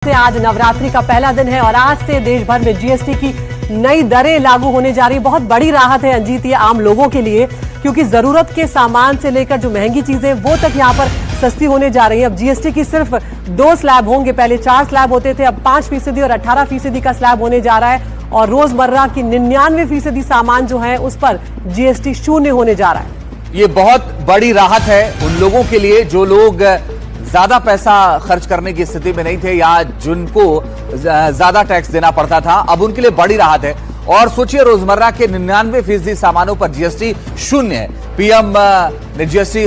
से आज नवरात्रि का पहला दिन है और आज से देश भर में जीएसटी की नई दरें लागू होने जा रही है। बहुत बड़ी राहत है अंजीत ये आम लोगों के लिए, क्योंकि जरूरत के सामान से लेकर जो महंगी चीजें वो तक यहाँ पर सस्ती होने जा रही है। अब जीएसटी की सिर्फ 2 स्लैब होंगे, पहले 4 स्लैब होते थे, अब 5% और 18% का स्लैब होने जा रहा है और रोजमर्रा की 99% सामान जो है उस पर जीएसटी 0 होने जा रहा है। ये बहुत बड़ी राहत है उन लोगों के लिए जो लोग ज्यादा पैसा खर्च करने की स्थिति में नहीं थे या जिनको ज्यादा टैक्स देना पड़ता था, अब उनके लिए बड़ी राहत है। और सोचिए, रोजमर्रा के 99% सामानों पर जीएसटी 0 है। पीएम ने जीएसटी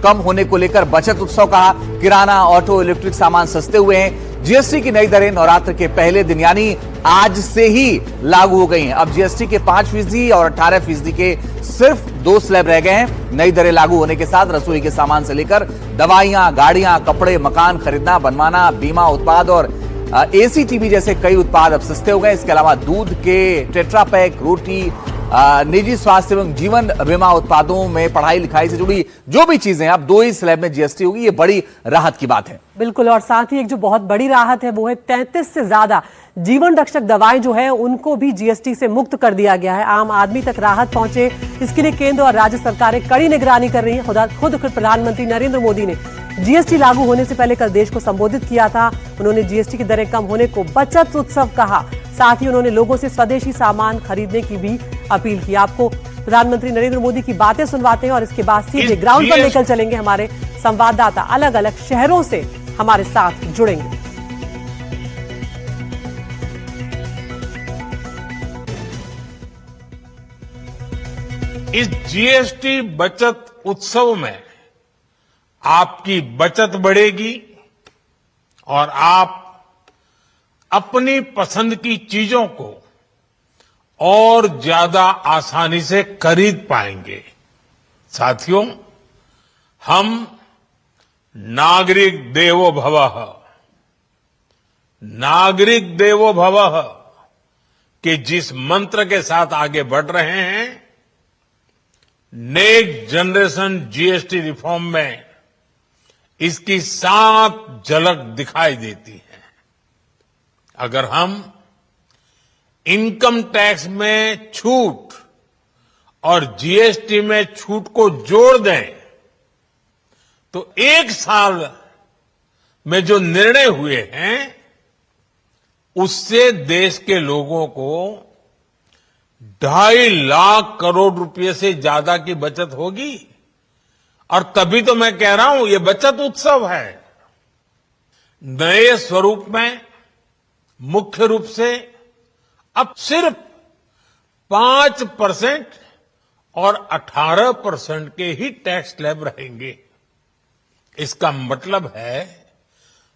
कम होने को लेकर बचत उत्सव कहा। किराना, ऑटो, इलेक्ट्रिक सामान सस्ते हुए हैं। जीएसटी की नई दरें नवरात्र के पहले दिन यानी आज से ही लागू हो गई हैं। अब जीएसटी के 5% और 18% के सिर्फ 2 स्लैब रह गए हैं। नई दरें लागू होने के साथ रसोई के सामान से लेकर दवाइयां, गाड़ियां, कपड़े, मकान खरीदना, बनवाना, बीमा उत्पाद और एसी, टीवी जैसे कई उत्पाद अब सस्ते हो गए। इसके अलावा दूध के टेट्रा पैक, रोटी, निजी स्वास्थ्य एवं जीवन बीमा उत्पादों में पढ़ाई लिखाई से जुड़ी जो भी चीजें अब 2 ही स्लैब में जीएसटी होगी। ये बड़ी राहत की बात है। बिल्कुल, और साथ ही एक जो बहुत बड़ी राहत है वो है 33 से ज्यादा जीवन रक्षक दवाएं जो है उनको भी जीएसटी से मुक्त कर दिया गया है। आम आदमी तक राहत पहुंचे, इसके लिए केंद्र और राज्य सरकारें कड़ी निगरानी कर रही है। खुद प्रधानमंत्री नरेंद्र मोदी ने जीएसटी लागू होने से पहले कल देश को संबोधित किया था। उन्होंने जीएसटी की दरें कम होने को बचत उत्सव कहा। साथ ही उन्होंने लोगों से स्वदेशी सामान खरीदने की भी अपील की। आपको प्रधानमंत्री नरेंद्र मोदी की बातें सुनवाते हैं और इसके बाद सीधे ग्राउंड पर लेकर चलेंगे। हमारे संवाददाता अलग अलग शहरों से हमारे साथ जुड़ेंगे। इस जीएसटी बचत उत्सव में आपकी बचत बढ़ेगी और आप अपनी पसंद की चीजों को और ज्यादा आसानी से खरीद पाएंगे। साथियों, हम नागरिक देवो भवः, नागरिक देवो भवः के जिस मंत्र के साथ आगे बढ़ रहे हैं, नेक्स्ट जनरेशन जीएसटी रिफॉर्म में इसकी साफ झलक दिखाई देती है। अगर हम इनकम टैक्स में छूट और जीएसटी में छूट को जोड़ दें तो 1 साल में जो निर्णय हुए हैं उससे देश के लोगों को 2.5 लाख करोड़ रुपए से ज्यादा की बचत होगी। और तभी तो मैं कह रहा हूं ये बचत उत्सव है। नए स्वरूप में मुख्य रूप से अब सिर्फ 5% और 18% के ही टैक्स स्लैब रहेंगे। इसका मतलब है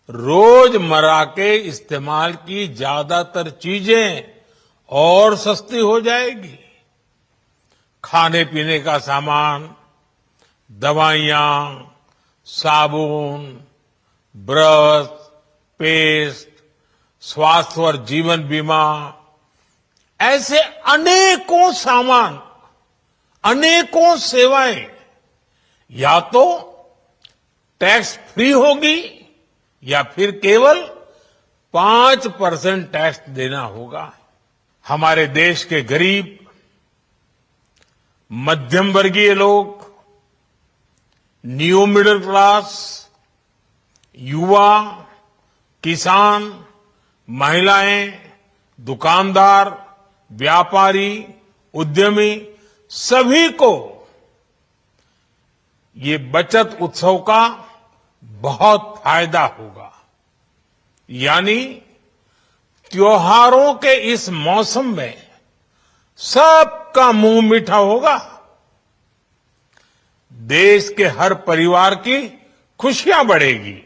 रोजमर्रा के इस्तेमाल की ज्यादातर चीजें और सस्ती हो जाएगी। खाने पीने का सामान, दवाइयां, साबुन, ब्रश, पेस्ट, स्वास्थ्य और जीवन बीमा, ऐसे अनेकों सामान, अनेकों सेवाएं या तो टैक्स फ्री होगी या फिर केवल 5% टैक्स देना होगा। हमारे देश के गरीब, मध्यम वर्गीय लोग, न्यू मिडिल क्लास, युवा, किसान, महिलाएं, दुकानदार, व्यापारी, उद्यमी, सभी को ये बचत उत्सव का बहुत फायदा होगा। यानी त्योहारों के इस मौसम में सबका मुंह मीठा होगा। देश के हर परिवार की खुशियां बढ़ेगी।